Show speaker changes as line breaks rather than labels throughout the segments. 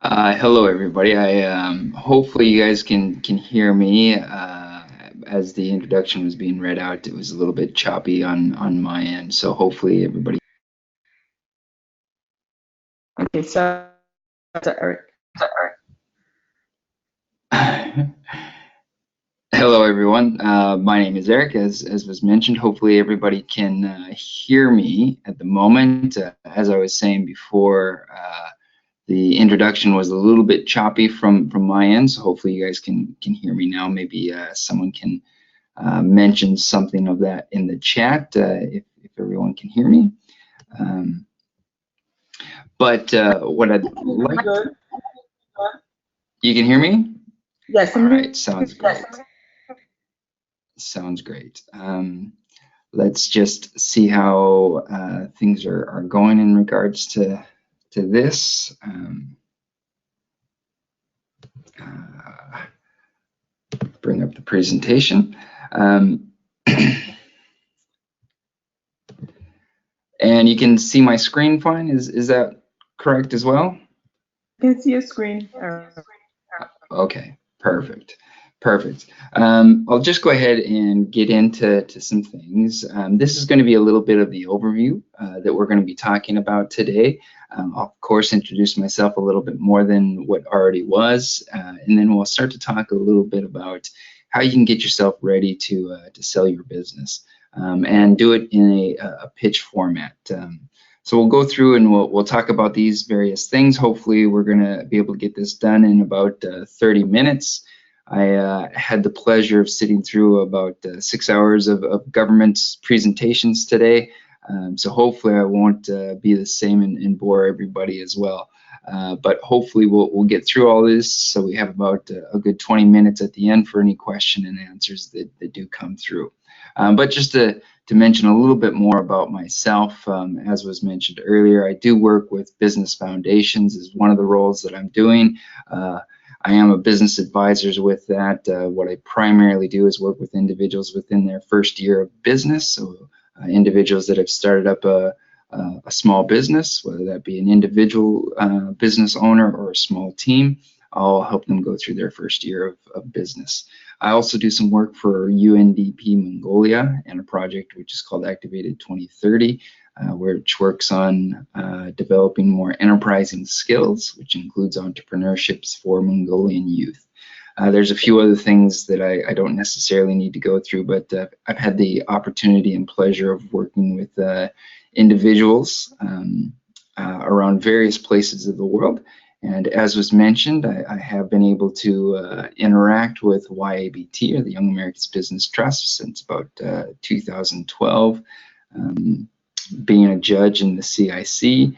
Hello, everybody. I hopefully you guys can hear me. As the introduction was being read out, it was a little bit choppy on my end. So hopefully everybody.
Okay, so Eric.
Hello, everyone. My name is Eric, as was mentioned. Hopefully everybody can hear me at the moment. As I was saying before, the introduction was a little bit choppy from my end. So hopefully you guys can hear me now. Maybe someone can mention something of that in the chat if everyone can hear me. But what I'd like
Good.
you can hear me?
Yes,
All
I'm
right, sounds great. Sounds great. Let's just see how things are going in regards to this. Bring up the presentation. And you can see my screen fine. Is that correct as well?
I can see your screen.
Okay, perfect. Perfect. I'll just go ahead and get into some things. This is going to be a little bit of the overview that we're going to be talking about today. I'll, of course, introduce myself a little bit more than what already was, and then we'll start to talk a little bit about how you can get yourself ready to sell your business and do it in a pitch format. So we'll go through and we'll talk about these various things. Hopefully we're going to be able to get this done in about 30 minutes. I had the pleasure of sitting through about 6 hours of government presentations today. So hopefully I won't be the same and bore everybody as well. But hopefully we'll get through all this, so we have about a good 20 minutes at the end for any question and answers that do come through. But just to mention a little bit more about myself, as was mentioned earlier, I do work with business foundations as one of the roles that I'm doing. I am a business advisor with that. What I primarily do is work with individuals within their first year of business, so individuals that have started up a small business, whether that be an individual business owner or a small team. I'll help them go through their first year of business. I also do some work for UNDP Mongolia and a project which is called Activated 2030, which works on developing more enterprising skills, which includes entrepreneurships for Mongolian youth. There's a few other things that I don't necessarily need to go through, but I've had the opportunity and pleasure of working with individuals around various places of the world. And as was mentioned, I have been able to interact with YABT, or the Young Americans Business Trust, since about 2012, being a judge in the CIC,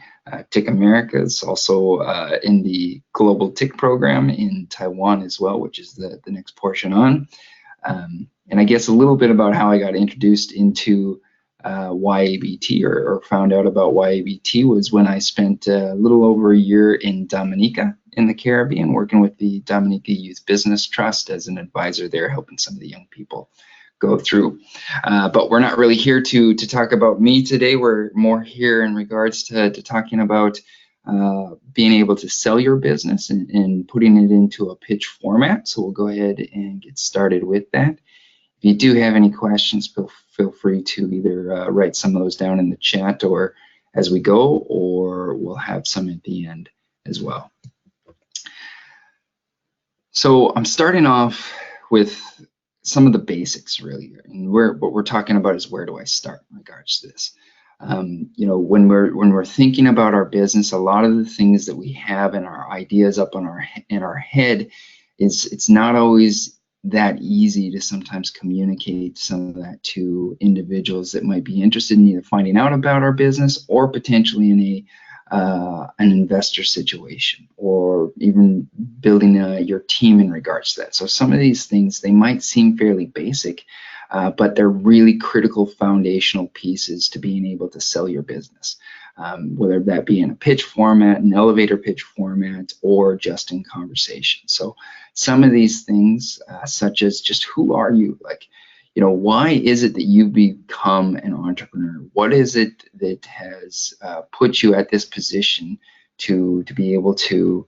TIC Americas, also in the Global TIC program in Taiwan as well, which is the next portion on. And I guess a little bit about how I got introduced into YABT or found out about YABT was when I spent a little over a year in Dominica in the Caribbean, working with the Dominica Youth Business Trust as an advisor there, helping some of the young people go through. But we're not really here to talk about me today. We're more here in regards to talking about being able to sell your business and putting it into a pitch format. So we'll go ahead and get started with that. If you do have any questions, feel free to either write some of those down in the chat or as we go, or we'll have some at the end as well. So I'm starting off with some of the basics, really, and what we're talking about is where do I start in regards to this. You know, when we're thinking about our business, a lot of the things that we have and our ideas up on our head it's not always that easy to sometimes communicate some of that to individuals that might be interested in either finding out about our business or potentially in an investor situation, or even building your team in regards to that. So some of these things, they might seem fairly basic, but they're really critical foundational pieces to being able to sell your business, whether that be in a pitch format, an elevator pitch format, or just in conversation. So some of these things, such as just who are you? Like, you know, why is it that you've become an entrepreneur? What is it that has put you at this position to be able to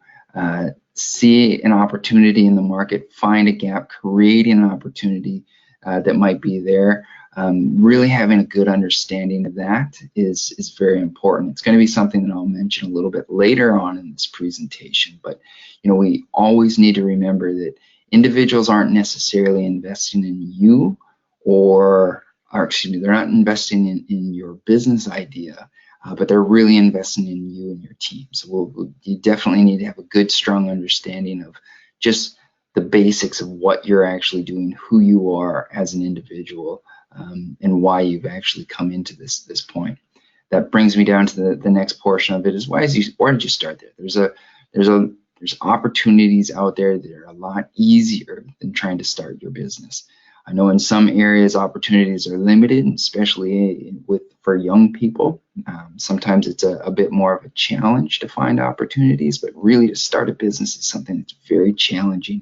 see an opportunity in the market, find a gap, creating an opportunity that might be there. Really having a good understanding of that is very important. It's going to be something that I'll mention a little bit later on in this presentation, but we always need to remember that individuals aren't necessarily investing in you, or excuse me, they're not investing in your business idea, but they're really investing in you and your team. So you definitely need to have a good, strong understanding of just the basics of what you're actually doing, who you are as an individual, and why you've actually come into this point. That brings me down to the next portion of it is why did you start there? There's opportunities out there that are a lot easier than trying to start your business. I know in some areas opportunities are limited, especially for young people. Sometimes it's a bit more of a challenge to find opportunities, but really to start a business is something that's very challenging.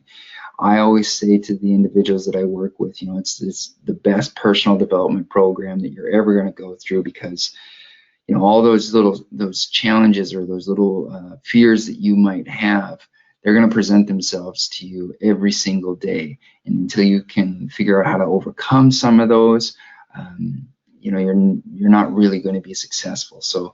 I always say to the individuals that I work with, it's the best personal development program that you're ever going to go through, because all those challenges or those little fears that you might have, they're going to present themselves to you every single day. And until you can figure out how to overcome some of those, you're not really going to be successful. So,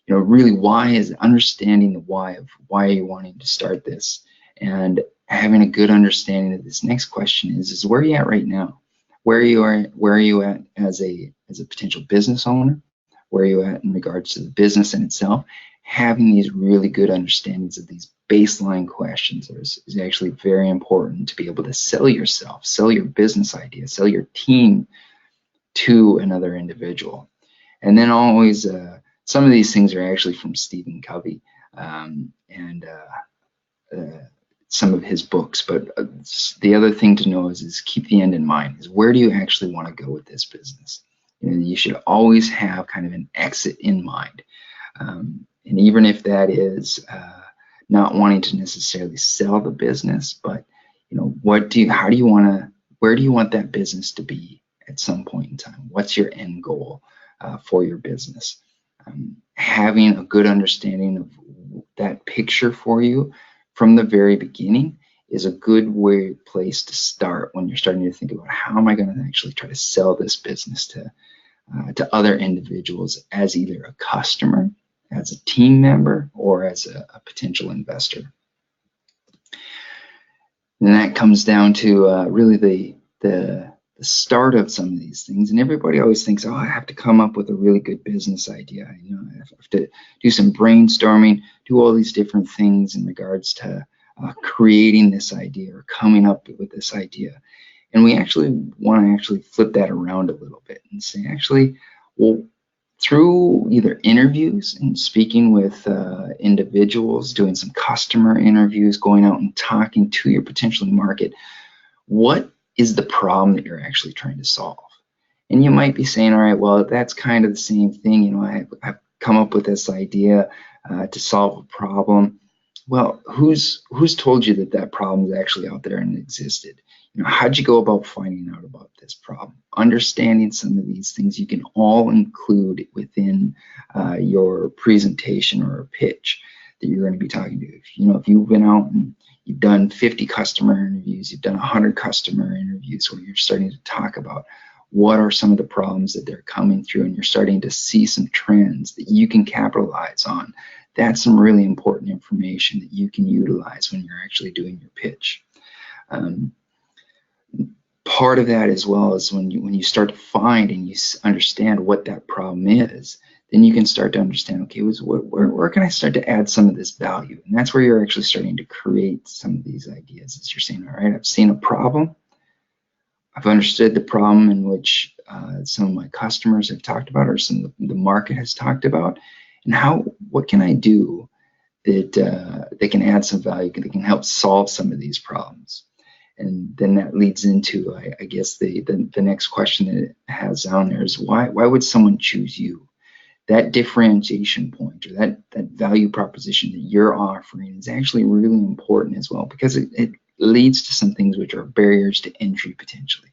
really, why is understanding the why of why are you wanting to start this, and having a good understanding of this next question is where are you at right now? Where are you at as a potential business owner? Where are you at in regards to the business in itself? Having these really good understandings of these baseline questions is actually very important to be able to sell yourself, sell your business idea, sell your team to another individual. And then always, some of these things are actually from Stephen Covey and some of his books. But the other thing to know is keep the end in mind. Is where do you actually want to go with this business? You should always have kind of an exit in mind. And even if that is not wanting to necessarily sell the business, but where do you want that business to be at some point in time? What's your end goal for your business? Having a good understanding of that picture for you from the very beginning is a good place to start when you're starting to think about how am I going to actually try to sell this business to other individuals as either a customer, as a team member, or as a potential investor. And that comes down to really the start of some of these things. And everybody always thinks, oh, I have to come up with a really good business idea. I have to do some brainstorming, do all these different things in regards to creating this idea or coming up with this idea. And we actually want to flip that around a little bit and say, well, through either interviews and speaking with individuals, doing some customer interviews, going out and talking to your potential market, what is the problem that you're actually trying to solve? And you might be saying, all right, well, that's kind of the same thing. I've come up with this idea to solve a problem. Well, who's told you that problem is actually out there and existed? How'd you go about finding out about this problem? Understanding some of these things you can all include within your presentation or pitch that you're going to be talking to. If you've been out and you've done 50 customer interviews, you've done 100 customer interviews where you're starting to talk about what are some of the problems that they're coming through, and you're starting to see some trends that you can capitalize on. That's some really important information that you can utilize when you're actually doing your pitch. Part of that as well is when you start to find and you understand what that problem is, then you can start to understand, okay, where can I start to add some of this value? And that's where you're actually starting to create some of these ideas. As you're saying, all right, I've seen a problem. I've understood the problem in which some of my customers have talked about, or some of the market has talked about, and what can I do that can add some value, that can help solve some of these problems. And then that leads into, I guess, the next question that it has down there is why would someone choose you? That differentiation point, or that value proposition that you're offering, is actually really important as well, because it leads to some things which are barriers to entry potentially.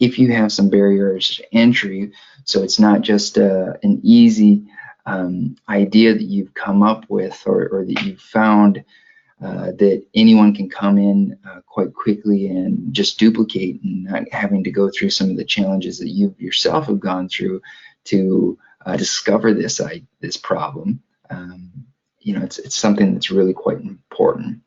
If you have some barriers to entry, so it's not just an easy idea that you've come up with or that you've found that anyone can come in quite quickly and just duplicate, and not having to go through some of the challenges that you yourself have gone through to discover this problem. It's something that's really quite important.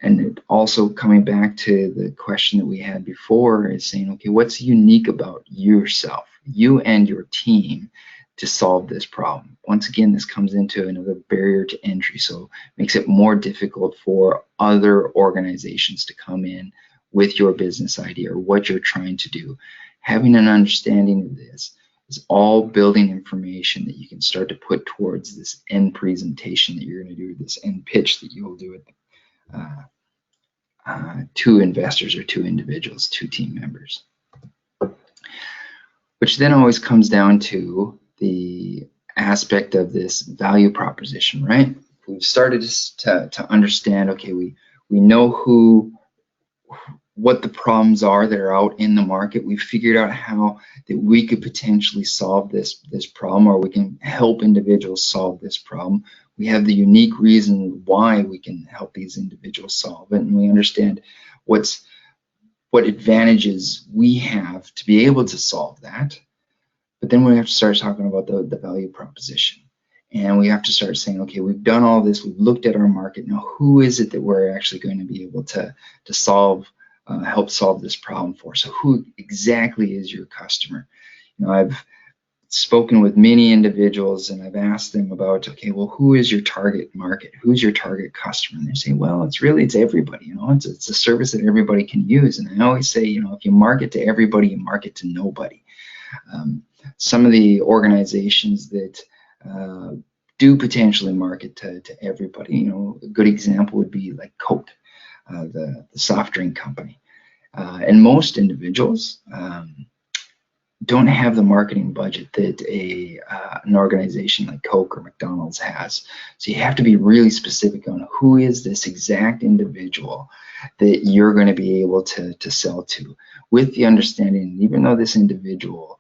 And also coming back to the question that we had before is saying, okay, what's unique about yourself, you and your team, to solve this problem? Once again, this comes into another barrier to entry, so it makes it more difficult for other organizations to come in with your business idea or what you're trying to do. Having an understanding of this is all building information that you can start to put towards this end presentation that you're going to do, this end pitch that you will do at to investors or to individuals, to team members. Which then always comes down to the aspect of this value proposition, right? We've started to understand, okay, we know what the problems are that are out in the market. We've figured out how that we could potentially solve this problem, or we can help individuals solve this problem. We have the unique reason why we can help these individuals solve it, and we understand what advantages we have to be able to solve that. But then we have to start talking about the value proposition. And we have to start saying, okay, we've done all this, we've looked at our market, now who is it that we're actually going to be able to help solve this problem for? So who exactly is your customer? I've spoken with many individuals and I've asked them about, okay, well, who is your target market? Who's your target customer? And they say, well, it's everybody, it's a service that everybody can use. And I always say, if you market to everybody, you market to nobody. Some of the organizations that do potentially market to everybody, a good example would be like Coke, the soft drink company. And most individuals don't have the marketing budget that an organization like Coke or McDonald's has. So you have to be really specific on who is this exact individual that you're going to be able to sell to, with the understanding, even though this individual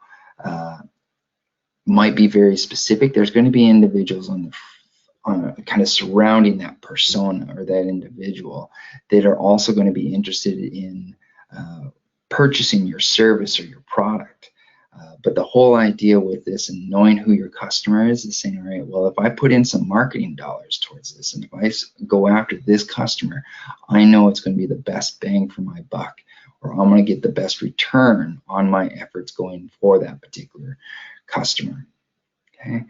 might be very specific, there's going to be individuals on kind of surrounding that persona or that individual that are also going to be interested in purchasing your service or your product. But the whole idea with this and knowing who your customer is saying, all right, well, if I put in some marketing dollars towards this, and if I go after this customer, I know it's going to be the best bang for my buck, or I'm going to get the best return on my efforts going for that particular customer. Okay.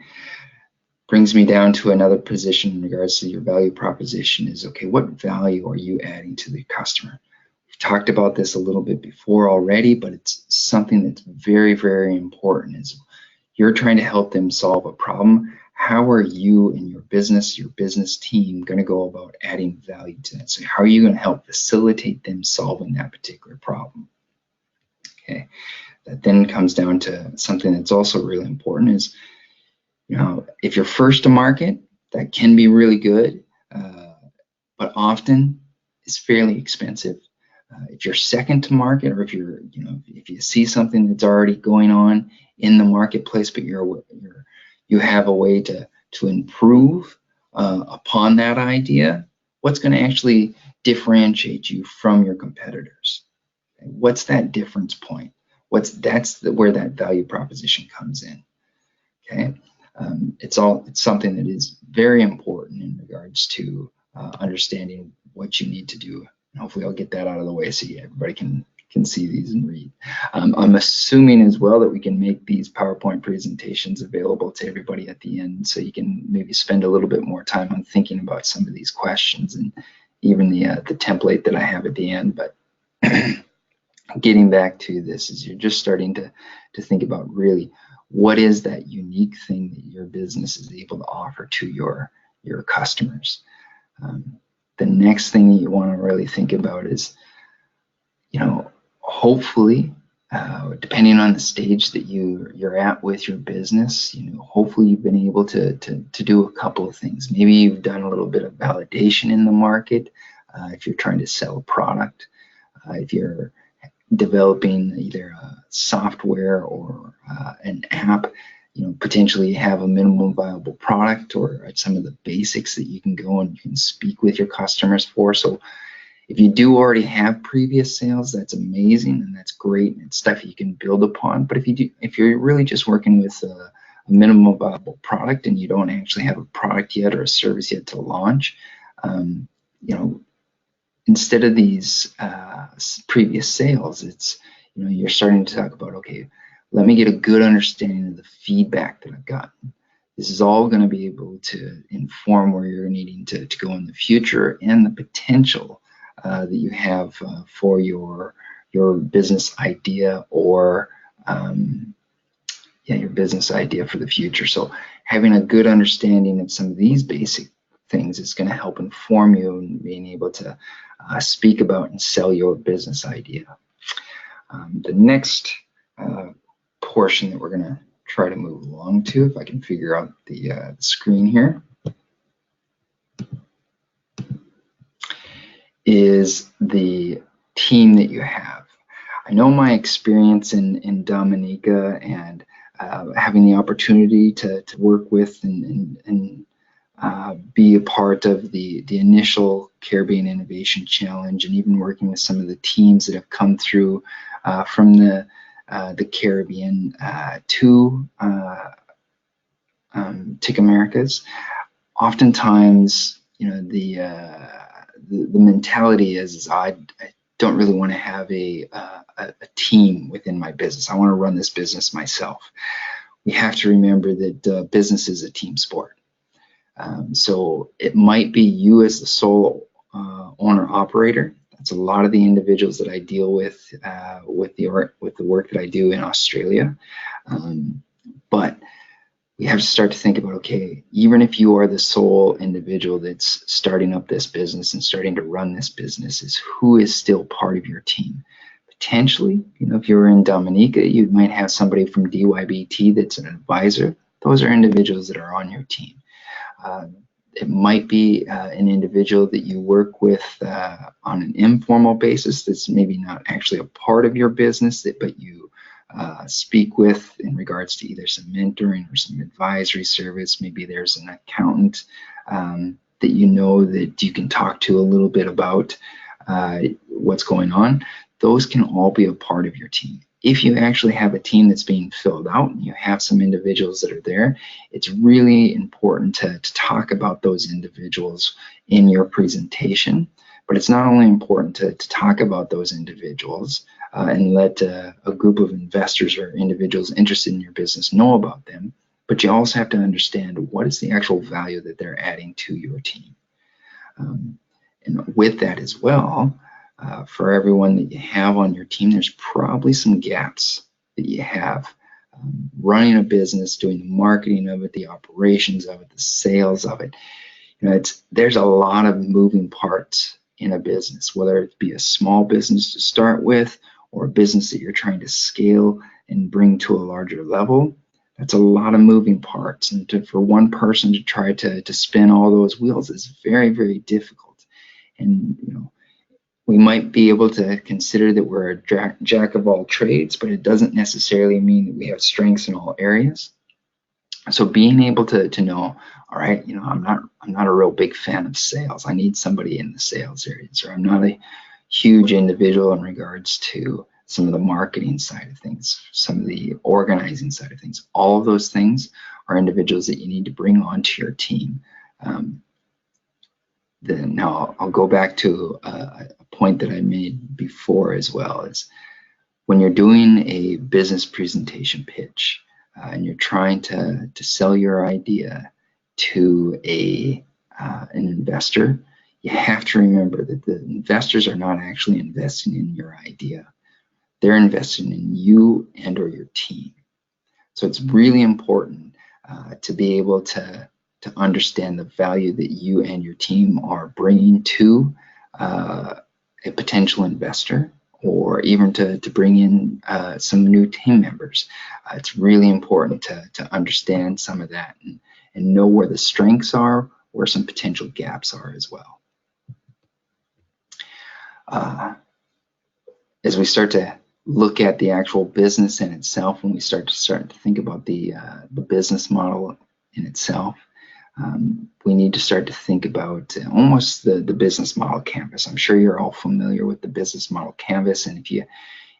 Brings me down to another position in regards to your value proposition is, okay, what value are you adding to the customer? We've talked about this a little bit before already, but it's something that's very, very important. Is you're trying to help them solve a problem. How are you and your business team going to go about adding value to that? So how are you going to help facilitate them solving that particular problem? Okay, that then comes down to something that's also really important is, if you're first to market, that can be really good, but often it's fairly expensive. If you're second to market, or if you see something that's already going on in the marketplace, but you have a way to improve upon that idea, what's going to actually differentiate you from your competitors? What's that difference point? That's where that value proposition comes in. Okay. It's something that is very important in regards to understanding what you need to do. And hopefully I'll get that out of the way so everybody can see these and read. I'm assuming as well that we can make these PowerPoint presentations available to everybody at the end, so you can maybe spend a little bit more time on thinking about some of these questions, and even the template that I have at the end. But getting back to this is you're just starting to think about really what is that unique thing that your business is able to offer to your customers. The next thing that you want to really think about is, hopefully, depending on the stage that you're at with your business, hopefully you've been able to do a couple of things. Maybe you've done a little bit of validation in the market if you're trying to sell a product, if you're developing either a software or an app potentially have a minimum viable product or some of the basics that you can go and you can speak with your customers for. So if you do already have previous sales, that's amazing and that's great. It's stuff you can build upon. But if you're really just working with a minimum viable product and you don't actually have a product yet or a service yet to launch, instead of these previous sales, it's you're starting to talk about, okay, let me get a good understanding of the feedback that I've gotten. This is all going to be able to inform where you're needing to go in the future and the potential that you have for your business idea or your business idea for the future. So having a good understanding of some of these basic things is going to help inform you in being able to speak about and sell your business idea. The next portion that we're going to try to move along to, if I can figure out the screen here, is the team that you have. I know my experience in Dominica and having the opportunity to work with and be a part of the initial Caribbean Innovation Challenge, and even working with some of the teams that have come through from the Caribbean to TIC Americas. Oftentimes, the mentality is I don't really want to have a team within my business. I want to run this business myself. We have to remember that business is a team sport. So it might be you as the sole owner operator. That's a lot of the individuals that I deal with the work that I do in Australia. But we have to start to think about, okay, even if you are the sole individual that's starting up this business and starting to run this business, is who is still part of your team? Potentially, if you're in Dominica, you might have somebody from YABT that's an advisor. Those are individuals that are on your team. It might be an individual that you work with on an informal basis that's maybe not actually a part of your business, but you speak with in regards to either some mentoring or some advisory service. Maybe there's an accountant that that you can talk to a little bit about what's going on. Those can all be a part of your team. If you actually have a team that's being filled out and you have some individuals that are there, it's really important to talk about those individuals in your presentation. But it's not only important to talk about those individuals and let a group of investors or individuals interested in your business know about them, but you also have to understand what is the actual value that they're adding to your team. And with that as well, for everyone that you have on your team, there's probably some gaps that you have. Running a business, doing the marketing of it, the operations of it, the sales of it. There's a lot of moving parts in a business, whether it be a small business to start with or a business that you're trying to scale and bring to a larger level. That's a lot of moving parts, and for one person to try to spin all those wheels is very, very difficult. And we might be able to consider that we're a jack of all trades, but it doesn't necessarily mean that we have strengths in all areas. So being able to know, all right, I'm not a real big fan of sales. I need somebody in the sales areas, or I'm not a huge individual in regards to some of the marketing side of things, some of the organizing side of things. All of those things are individuals that you need to bring onto your team. Now I'll go back to a point that I made before as well, is when you're doing a business presentation pitch and you're trying to sell your idea to an investor, you have to remember that the investors are not actually investing in your idea. They're investing in you and or your team. So it's really important to be able to understand the value that you and your team are bringing to a potential investor, or even to bring in some new team members. It's really important to understand some of that and know where the strengths are, where some potential gaps are as well. As we start to look at the actual business in itself, when we start to think about the business model in itself, we need to start to think about almost the business model canvas. I'm sure you're all familiar with the business model canvas, and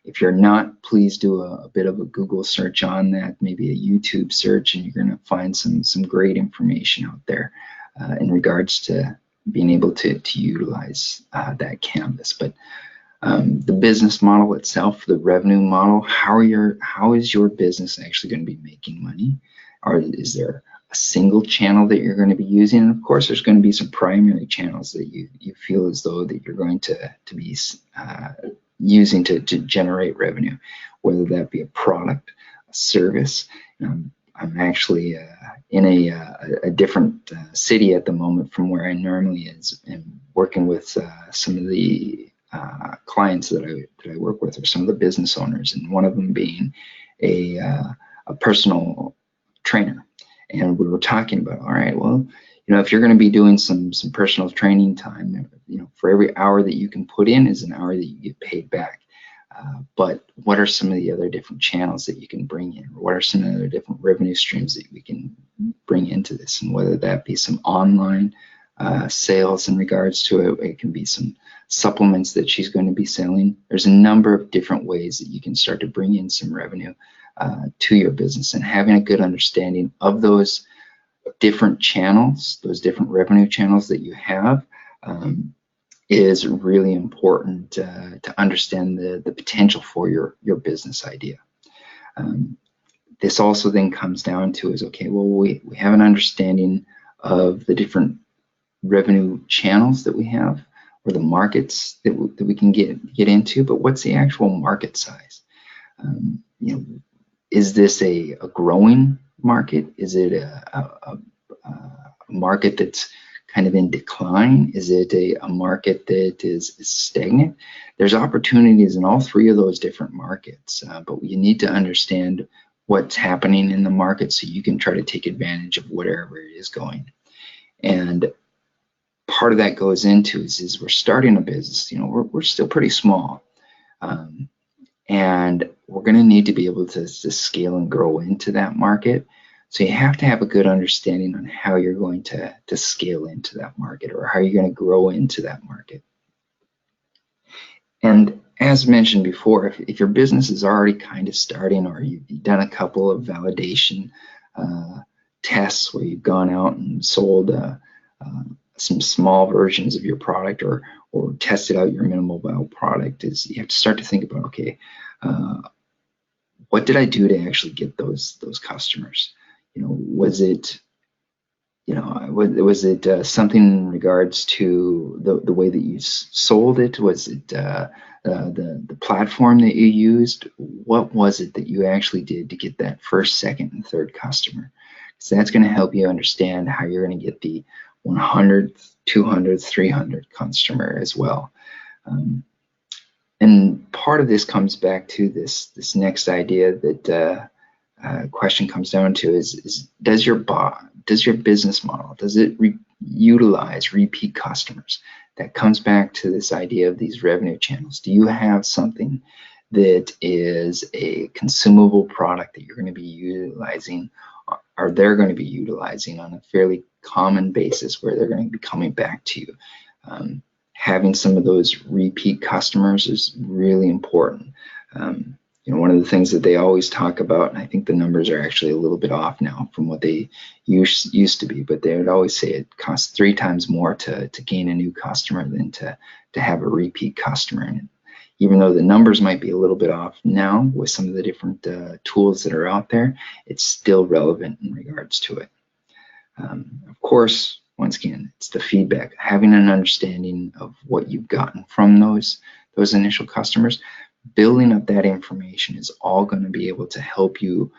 if you're not, please do a bit of a Google search on that, maybe a YouTube search, and you're going to find some great information out there in regards to being able to utilize that canvas. But the business model itself, the revenue model, how is your business actually going to be making money? Or is there a single channel that you're going to be using? And of course, there's going to be some primary channels that you feel as though that you're going to be using to generate revenue, whether that be a product, a service. I'm actually in a different city at the moment from where I normally am working with some of the clients that I work with, or some of the business owners, and one of them being a personal trainer. And we were talking about, all right, well, if you're going to be doing some personal training time, for every hour that you can put in is an hour that you get paid back. But what are some of the other different channels that you can bring in? What are some of the other different revenue streams that we can bring into this? And whether that be some online sales in regards to it, it can be some supplements that she's going to be selling. There's a number of different ways that you can start to bring in some revenue to your business, and having a good understanding of those different channels, those different revenue channels that you have, is really important to understand the potential for your business idea. This also then comes down to is, okay, well, we have an understanding of the different revenue channels that we have, or the markets that we can get into, but what's the actual market size? Is this a growing market? Is it a market that's kind of in decline? Is it a market that is stagnant? There's opportunities in all three of those different markets, but you need to understand what's happening in the market so you can try to take advantage of whatever it is going. And part of that goes into is we're starting a business. We're still pretty small, and we're going to need to be able to scale and grow into that market. So you have to have a good understanding on how you're going to scale into that market, or how you're going to grow into that market. And as mentioned before, if your business is already kind of starting, or you've done a couple of validation tests where you've gone out and sold some small versions of your product, or tested out your minimal viable product, is you have to start to think about, okay, what did I do to actually get those customers? Was it something in regards to the way that you sold it? Was it the platform that you used? What was it that you actually did to get that first, second, and third customer? So that's going to help you understand how you're going to get the 100th, 200th, 300th customer as well. And part of this comes back to this next idea that question comes down to is does your business model, does it utilize repeat customers? That comes back to this idea of these revenue channels. Do you have something that is a consumable product that you're going to be utilizing, or they're going to be utilizing on a fairly common basis, where they're going to be coming back to you? Having some of those repeat customers is really important. One of the things that they always talk about, and I think the numbers are actually a little bit off now from what they used to be, but they would always say it costs 3 times more to gain a new customer than to have a repeat customer. And even though the numbers might be a little bit off now with some of the different tools that are out there, it's still relevant in regards to it. Of course, once again, it's the feedback, having an understanding of what you've gotten from those initial customers. Building up that information is all going to be able to help you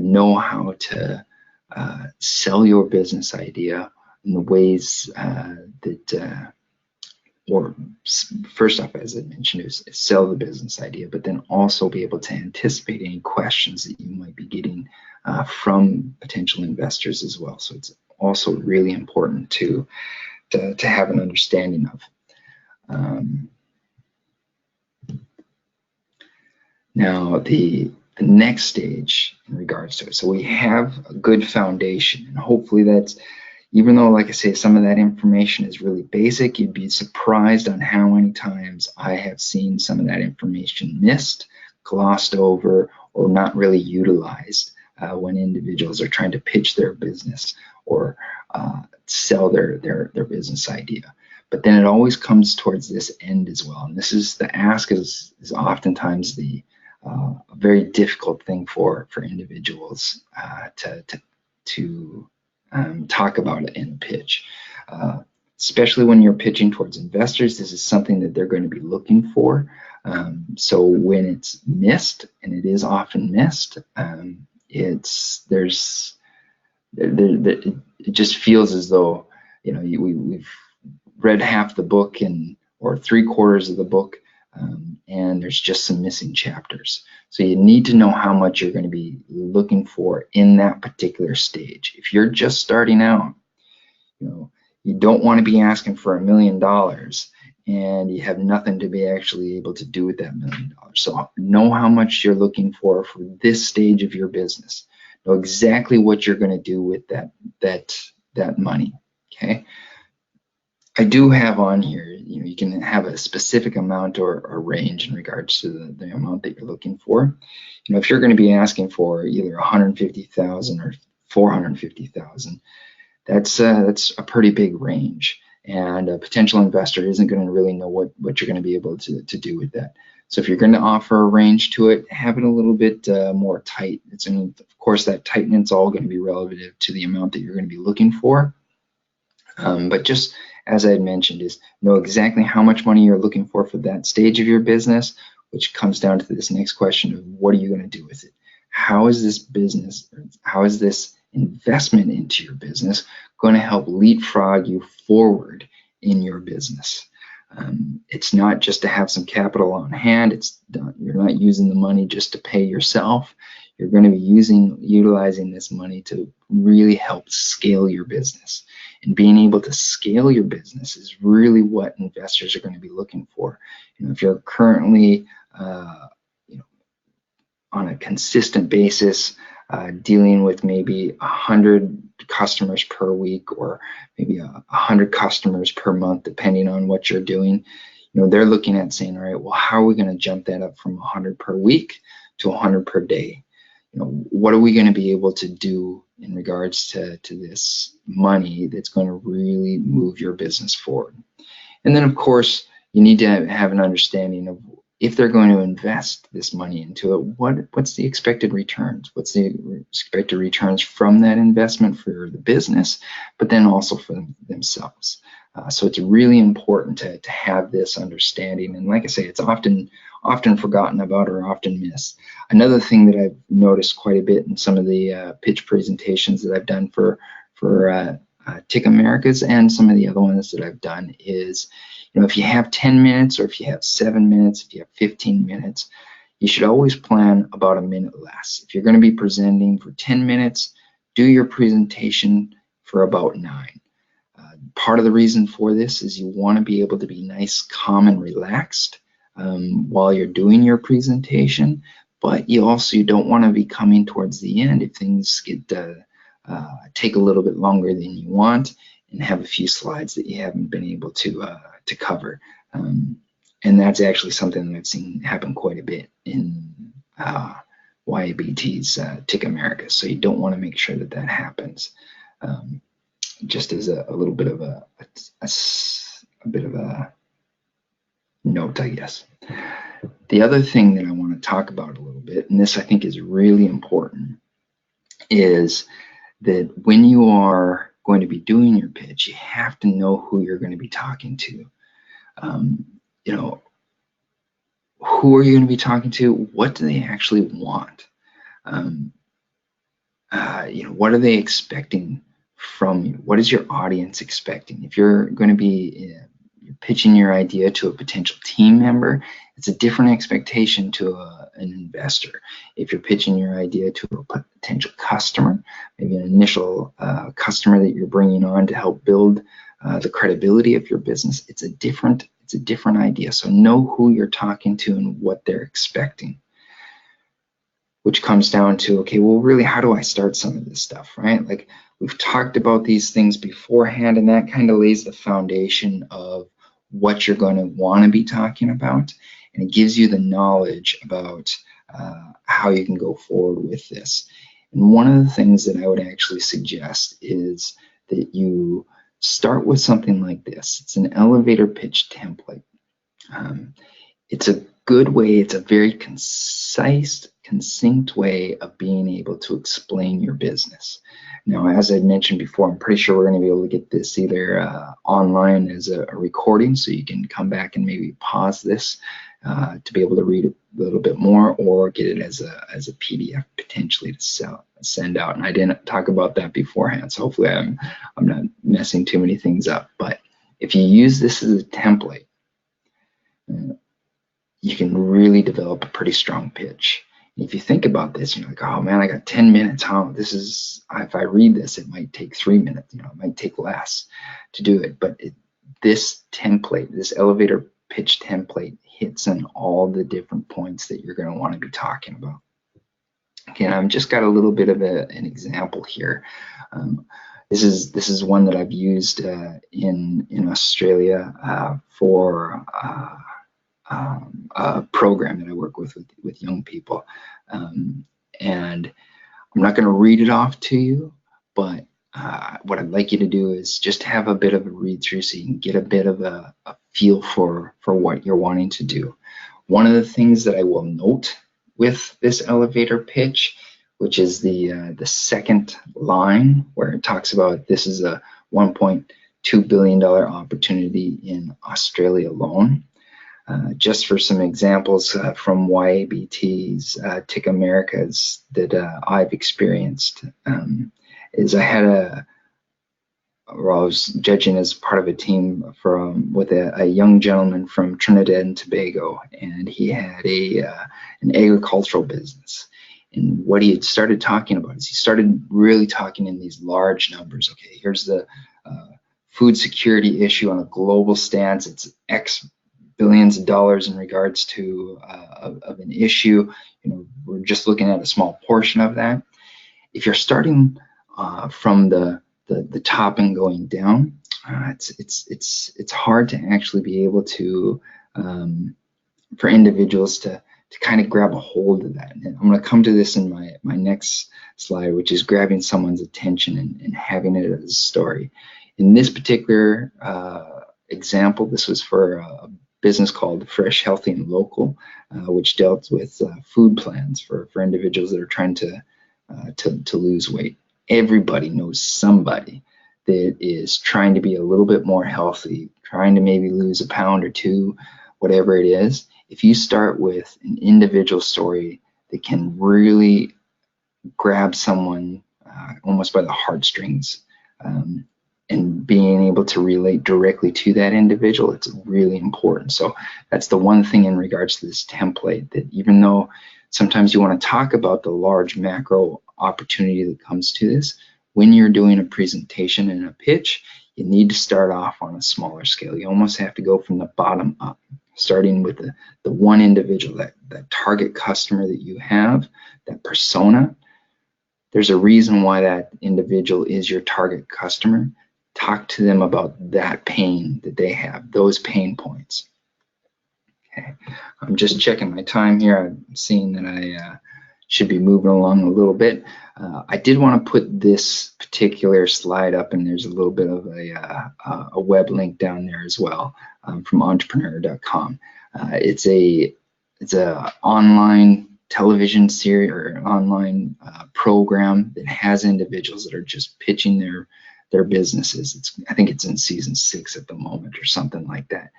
know how to sell your business idea in the ways that, or first off, as I mentioned, is sell the business idea, but then also be able to anticipate any questions that you might be getting from potential investors as well. So it's also really important to have an understanding of. Now, the next stage in regards to it, so we have a good foundation, and hopefully that's, even though, like I say, some of that information is really basic, you'd be surprised on how many times I have seen some of that information missed, glossed over, or not really utilized when individuals are trying to pitch their business or sell their business idea. But then it always comes towards this end as well. And this is the ask is oftentimes the a very difficult thing for individuals to talk about it in a pitch. Especially when you're pitching towards investors, this is something that they're going to be looking for. So when it's missed, and it is often missed, it just feels as though, you know, we've read half the book or 3/4 of the book, and there's just some missing chapters. So you need to know how much you're going to be looking for in that particular stage. If you're just starting out, you know, you don't want to be asking for $1 million and you have nothing to be actually able to do with that $1 million. So know how much you're looking for this stage of your business. Know exactly what you're going to do with that money. Okay. I do have on here, you know, you can have a specific amount or range in regards to the amount that you're looking for. You know, if you're going to be asking for either 150,000 or 450,000, that's a pretty big range, and a potential investor isn't going to really know what you're going to be able to do with that. So if you're going to offer a range to it, have it a little bit more tight. Of course, that tightness is all going to be relative to the amount that you're going to be looking for. But just as I had mentioned, is know exactly how much money you're looking for that stage of your business, which comes down to this next question of what are you going to do with it? How is this business, how is this investment into your business going to help leapfrog you forward in your business? It's not just to have some capital on hand. You're not using the money just to pay yourself. You're going to be utilizing this money to really help scale your business. And being able to scale your business is really what investors are going to be looking for. You know, if you're currently you know, on a consistent basis dealing with maybe 100 customers per week, or maybe 100 customers per month, depending on what you're doing, you know, they're looking at saying, all right, well, how are we going to jump that up from 100 per week to 100 per day? You know, what are we going to be able to do in regards to this money that's going to really move your business forward? And then, of course, you need to have an understanding of, if they're going to invest this money into it, what's the expected returns? What's the expected returns from that investment for the business, but then also for themselves? So it's really important to have this understanding. And like I say, it's often forgotten about or often missed. Another thing that I've noticed quite a bit in some of the pitch presentations that I've done for TIC Americas and some of the other ones that I've done is, you know, if you have 10 minutes, or if you have 7 minutes, if you have 15 minutes, you should always plan about a minute less. If you're going to be presenting for 10 minutes, do your presentation for about 9. Part of the reason for this is you want to be able to be nice, calm, and relaxed while you're doing your presentation, but you don't want to be coming towards the end if things get take a little bit longer than you want and have a few slides that you haven't been able to cover. And that's actually something that I've seen happen quite a bit in YABT's TIC America. So you don't want to make sure that happens. Just as a little bit of a bit of a note, I guess. The other thing that I want to talk about a little bit, and this I think is really important, is that when you are going to be doing your pitch, you have to know who you're going to be talking to. You know, who are you going to be talking to? What do they actually want? You know, what are they expecting from you? What is your audience expecting? If you're going to be pitching your idea to a potential team member, it's a different expectation to an investor. If you're pitching your idea to a potential customer, maybe an initial customer that you're bringing on to help build the credibility of your business, it's a different idea. So know who you're talking to and what they're expecting. which comes down to, okay, well, really, how do I start some of this stuff, right? Like, we've talked about these things beforehand, and that kind of lays the foundation of what you're going to want to be talking about, and it gives you the knowledge about how you can go forward with this. And one of the things that I would actually suggest is that you start with something like this. It's an elevator pitch template. It's a good way, it's a very concise, succinct way of being able to explain your business. Now, as I mentioned before, I'm pretty sure we're going to be able to get this either online as a recording, so you can come back and maybe pause this to be able to read a little bit more, or get it as a PDF potentially to send out. And I didn't talk about that beforehand, so hopefully I'm not messing too many things up. But if you use this as a template, you can really develop a pretty strong pitch. And if you think about this, you're like, oh man, I got 10 minutes. If I read this, it might take 3 minutes. It might take less to do it. But this template, this elevator pitch template, hits on all the different points that you're going to want to be talking about. Okay, and I've just got a little bit of an example here. This is one that I've used in Australia for a program that I work with young people. And I'm not going to read it off to you, but what I'd like you to do is just have a bit of a read through so you can get a bit of a feel for what you're wanting to do. One of the things that I will note with this elevator pitch, which is the second line, where it talks about this is a $1.2 billion opportunity in Australia alone. Just for some examples from YABT's TIC Americas that I've experienced, is I was judging as part of a team with a young gentleman from Trinidad and Tobago, and he had an agricultural business. And what he had started talking about is he started really talking in these large numbers. Okay, here's the food security issue on a global stance. It's X billions of dollars in regards to of an issue. We're just looking at a small portion of that. If you're starting from the top and going down, it's hard to actually be able to for individuals to kind of grab a hold of that. And I'm going to come to this in my next slide, which is grabbing someone's attention and having it as a story. In this particular example, this was for a business called Fresh, Healthy, and Local, which dealt with food plans for individuals that are trying to lose weight. Everybody knows somebody that is trying to be a little bit more healthy, trying to maybe lose a pound or two, whatever it is. If you start with an individual story that can really grab someone almost by the heartstrings, and being able to relate directly to that individual, it's really important. So that's the one thing in regards to this template, that even though sometimes you want to talk about the large macro opportunity that comes to this, when you're doing a presentation and a pitch, you need to start off on a smaller scale. You almost have to go from the bottom up, starting with the one individual, that target customer that you have, that persona. There's a reason why that individual is your target customer. Talk to them about that pain that they have, those pain points. Okay, I'm just checking my time here. I'm seeing that I should be moving along a little bit. I did want to put this particular slide up, and there's a little bit of a web link down there as well, from entrepreneur.com. It's a online television series or an online program that has individuals that are just pitching their businesses. I think it's in season 6 at the moment or something like that.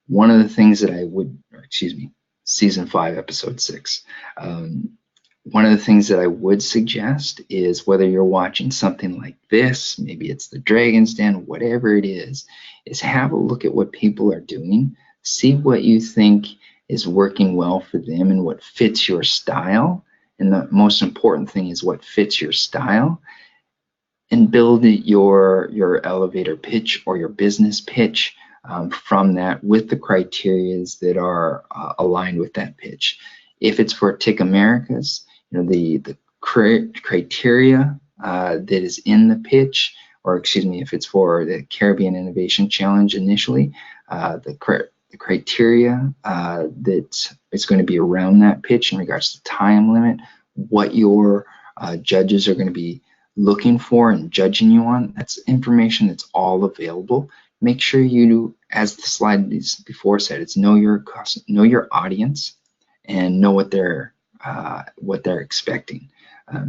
One of the things that season 5, episode 6. One of the things that I would suggest is, whether you're watching something like this, maybe it's the Dragon's Den, whatever it is have a look at what people are doing, see what you think is working well for them and what fits your style. And the most important thing is what fits your style, and build your elevator pitch or your business pitch from that, with the criterias that are aligned with that pitch. If it's for TIC Americas, the criteria that is in the pitch, or excuse me, if it's for the Caribbean Innovation Challenge initially, the criteria that is going to be around that pitch in regards to time limit, what your judges are going to be looking for and judging you on. That's information that's all available. Make sure you, as the slide before said, it's know your audience and know what they're expecting.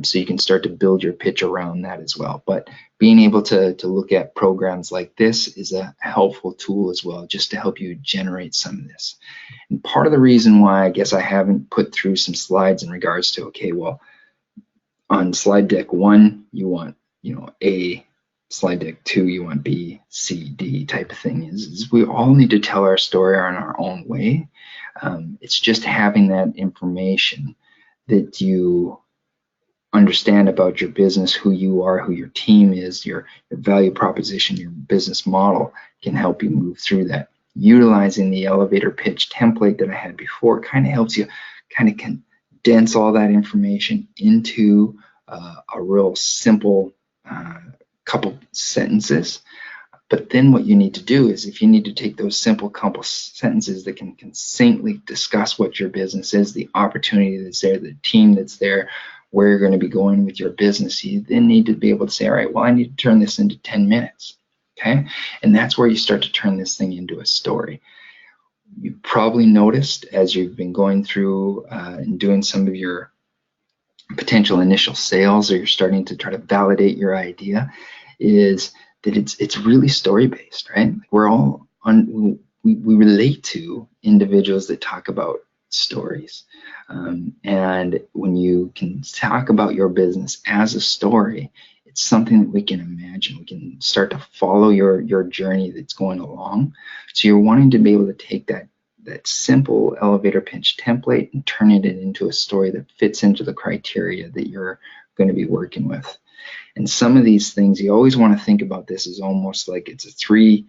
So you can start to build your pitch around that as well. But being able to look at programs like this is a helpful tool as well, just to help you generate some of this. And part of the reason why I guess I haven't put through some slides in regards to, okay, well, on slide deck 1, you want, A, slide deck 2, you want B, C, D type of thing, is we all need to tell our story in our own way. It's just having that information that you understand about your business, who you are, who your team is, your value proposition, your business model can help you move through that. Utilizing the elevator pitch template that I had before kind of helps you kind of condense all that information into a real simple couple sentences. But then what you need to do is, if you need to take those simple couple sentences that can succinctly discuss what your business is, the opportunity that's there, the team that's there, where you're going to be going with your business, you then need to be able to say, all right, well, I need to turn this into 10 minutes, okay? And that's where you start to turn this thing into a story. You probably noticed as you've been going through and doing some of your potential initial sales, or you're starting to try to validate your idea, is that it's really story-based, right? We're all we relate to individuals that talk about stories. And when you can talk about your business as a story, it's something that we can imagine. We can start to follow your journey that's going along. So you're wanting to be able to take that simple elevator pitch template and turn it into a story that fits into the criteria that you're going to be working with. And some of these things, you always want to think about this as almost like it's a 3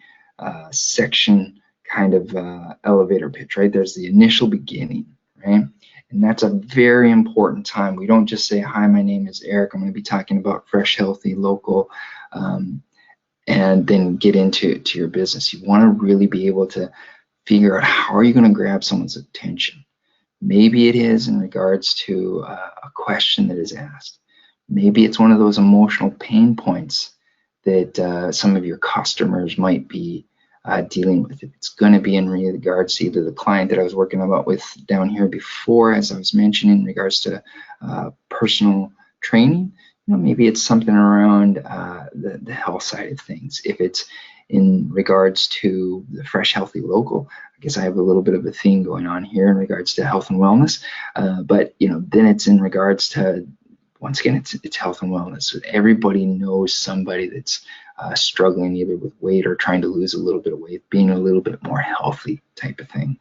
section kind of elevator pitch, right? There's the initial beginning, right? And that's a very important time. We don't just say, hi, my name is Eric. I'm going to be talking about fresh, healthy, local, and then get into your business. You want to really be able to figure out how are you going to grab someone's attention. Maybe it is in regards to a question that is asked. Maybe it's one of those emotional pain points that some of your customers might be dealing with. If it's going to be in regards to either the client that I was working with down here before, as I was mentioning, in regards to personal training, maybe it's something around the health side of things. If it's in regards to the fresh, healthy, local, I guess I have a little bit of a theme going on here in regards to health and wellness. But then it's in regards to, once again, it's health and wellness. So everybody knows somebody that's struggling either with weight or trying to lose a little bit of weight, being a little bit more healthy type of thing.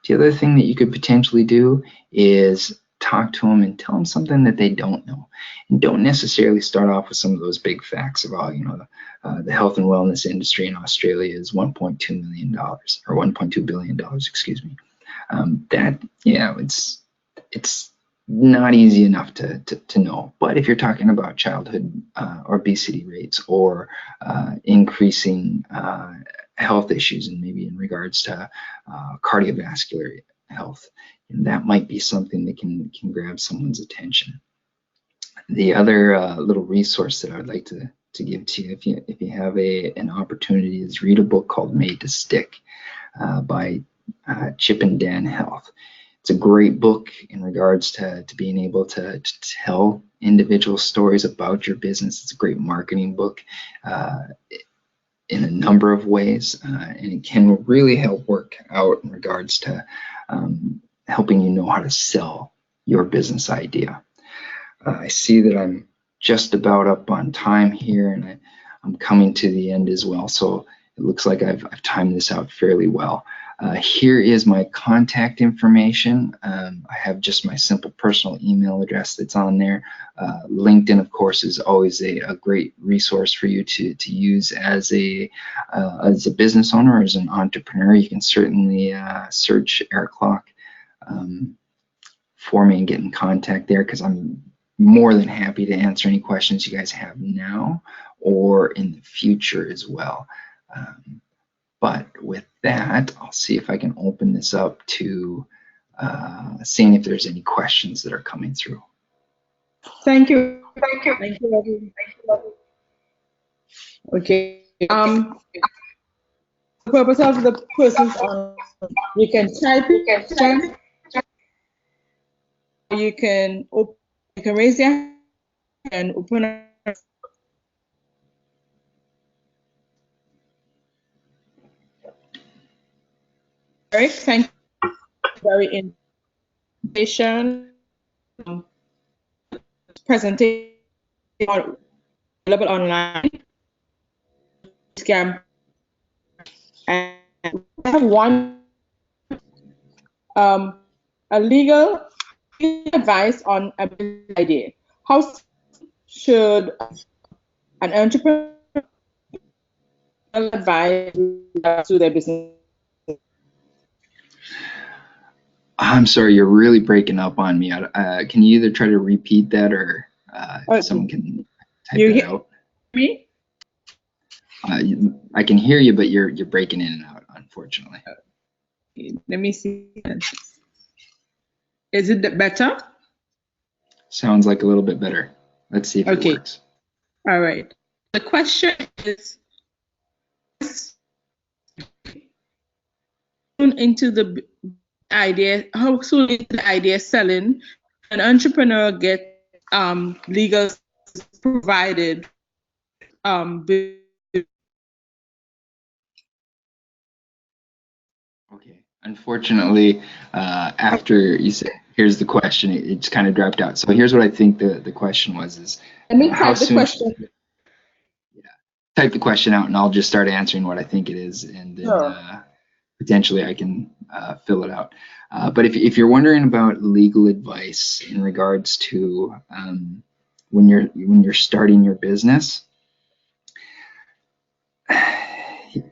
The other thing that you could potentially do is talk to them and tell them something that they don't know. And don't necessarily start off with some of those big facts about, the health and wellness industry in Australia is $1.2 million or $1.2 billion, excuse me. It's not easy enough to know. But if you're talking about childhood obesity rates or increasing health issues, and maybe in regards to cardiovascular health, that might be something that can grab someone's attention. The other little resource that I would like to give to you, if you have an opportunity, is read a book called Made to Stick by Chip and Dan Heath. It's a great book in regards to being able to tell individual stories about your business. It's a great marketing book in a number of ways, and it can really help work out in regards to helping you know how to sell your business idea. I see that I'm just about up on time here, and I'm coming to the end as well, so it looks like I've timed this out fairly well. Here is my contact information. I have just my simple personal email address that's on there. LinkedIn, of course, is always a great resource for you to use as a business owner or as an entrepreneur. You can certainly search Eric Klock for me and get in contact there, because I'm more than happy to answer any questions you guys have now or in the future as well. But with that, I'll see if I can open this up to seeing if there's any questions that are coming through.
Thank you. Thank you. Thank you. Okay. The purpose of the persons on, you can type it, you can raise your hand and open up. Eric, thank you. Very information. Presentation available online. BOOTCamp. And we have one a legal advice on a business idea. How should an entrepreneur advise to their business?
I'm sorry, you're really breaking up on me. Can you either try to repeat that, or if someone can type that out?
Me?
I can hear you, but you're breaking in and out, unfortunately.
Let me see. Is it better?
Sounds like a little bit better. Let's see if it works.
All right. The question is, into the idea, how soon into the idea selling, an entrepreneur get legal provided
Okay. Unfortunately, after you said, here's the question, it just kind of dropped out. So here's what I think the question was: is how soon? Yeah. Type the question out, and I'll just start answering what I think it is, and then potentially I can fill it out. But if you're wondering about legal advice in regards to when you're starting your business,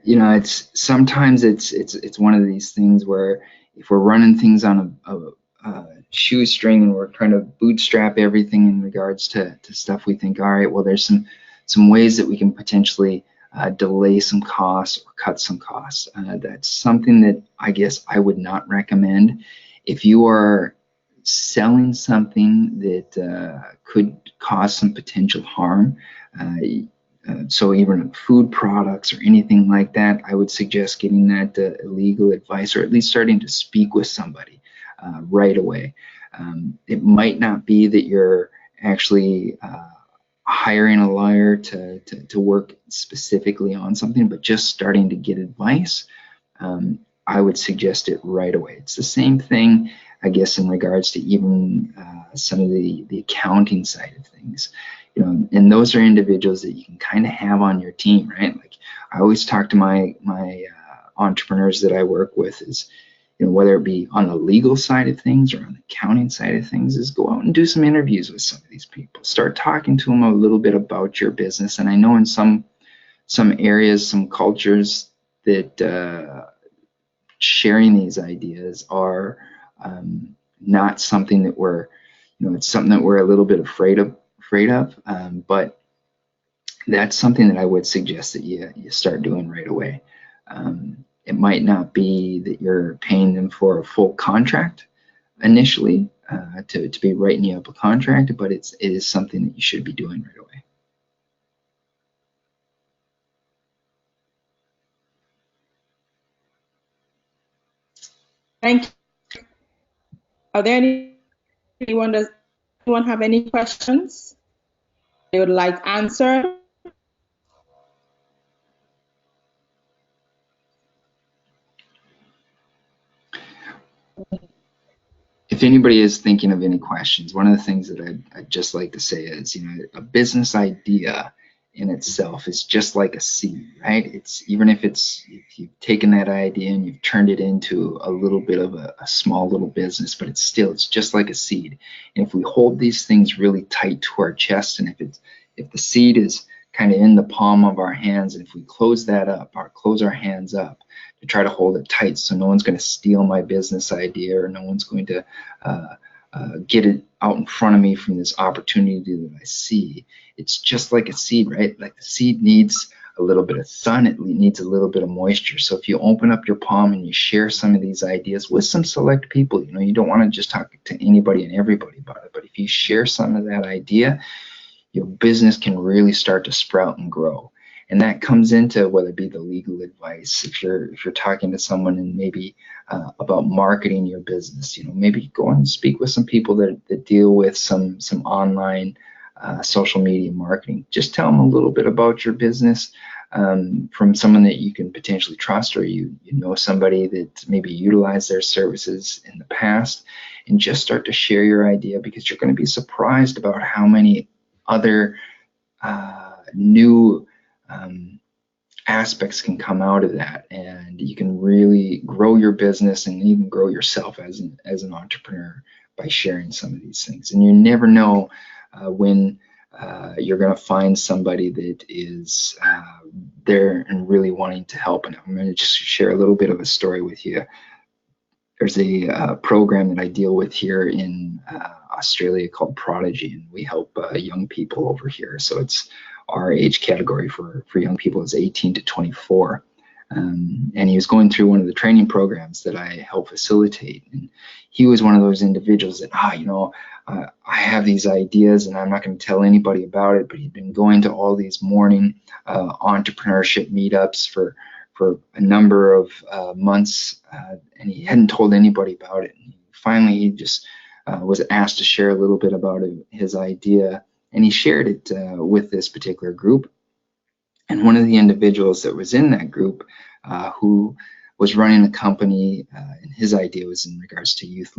you know, sometimes it's one of these things where if we're running things on a shoestring and we're trying to bootstrap everything in regards to stuff, we think, all right, well, there's some ways that we can potentially delay some costs or cut some costs. That's something that I guess I would not recommend. If you are selling something that could cause some potential harm, so even food products or anything like that, I would suggest getting that legal advice, or at least starting to speak with somebody right away. It might not be that you're actually hiring a lawyer to work specifically on something, but just starting to get advice, I would suggest it right away. It's the same thing, I guess, in regards to even some of the accounting side of things. You know, and those are individuals that you can kind of have on your team, right? Like I always talk to my entrepreneurs that I work with is, you know, whether it be on the legal side of things or on the accounting side of things, is go out and do some interviews with some of these people. Start talking to them a little bit about your business. And I know in some areas, some cultures, that sharing these ideas are not something that we're, you know, it's something that we're a little bit afraid of. But that's something that I would suggest that you start doing right away. It might not be that you're paying them for a full contract initially to be writing you up a contract, but it is something that you should be doing right away.
Thank you. Are there anyone have any questions they would like answered?
If anybody is thinking of any questions, one of the things that I'd just like to say is, you know, a business idea in itself is just like a seed, right? It's even if you've taken that idea and you've turned it into a little bit of a small little business, but it's just like a seed. And if we hold these things really tight to our chest, and if the seed is kind of in the palm of our hands, and if we close that up, or close our hands up to try to hold it tight so no one's going to steal my business idea, or no one's going to get it out in front of me from this opportunity that I see. It's just like a seed, right? Like the seed needs a little bit of sun, it needs a little bit of moisture. So if you open up your palm and you share some of these ideas with some select people, you know, you don't want to just talk to anybody and everybody about it, but if you share some of that idea, your business can really start to sprout and grow. And that comes into whether it be the legal advice, if you're talking to someone and maybe about marketing your business, you know, maybe go and speak with some people that deal with some online social media marketing. Just tell them a little bit about your business from someone that you can potentially trust, or you know somebody that maybe utilized their services in the past, and just start to share your idea, because you're going to be surprised about how many other new aspects can come out of that, and you can really grow your business and even grow yourself as an entrepreneur by sharing some of these things. And you never know when you're going to find somebody that is there and really wanting to help. And I'm going to just share a little bit of a story with you. There's a program that I deal with here in Australia called Prodigy, and we help young people over here. So it's our age category for young people is 18 to 24. And he was going through one of the training programs that I help facilitate. And he was one of those individuals that, you know, I have these ideas and I'm not going to tell anybody about it, but he'd been going to all these morning entrepreneurship meetups for a number of months, and he hadn't told anybody about it. And finally, he just was asked to share a little bit about his idea, and he shared it with this particular group. And one of the individuals that was in that group who was running a company, and his idea was in regards to youth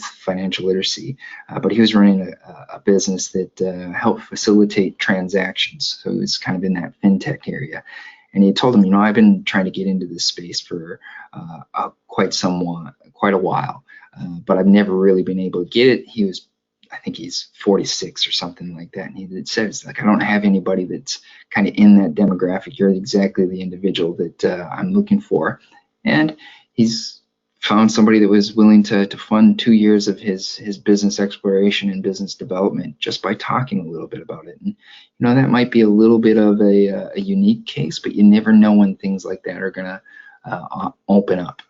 financial literacy, but he was running a business that helped facilitate transactions. So he was kind of in that fintech area. And he told him, you know, I've been trying to get into this space for quite a while, but I've never really been able to get it. I think he's 46 or something like that. And he says, like, I don't have anybody that's kind of in that demographic. You're exactly the individual that I'm looking for. And he's found somebody that was willing to fund 2 years of his business exploration and business development just by talking a little bit about it. And, you know, that might be a little bit of a unique case, but you never know when things like that are going to open up.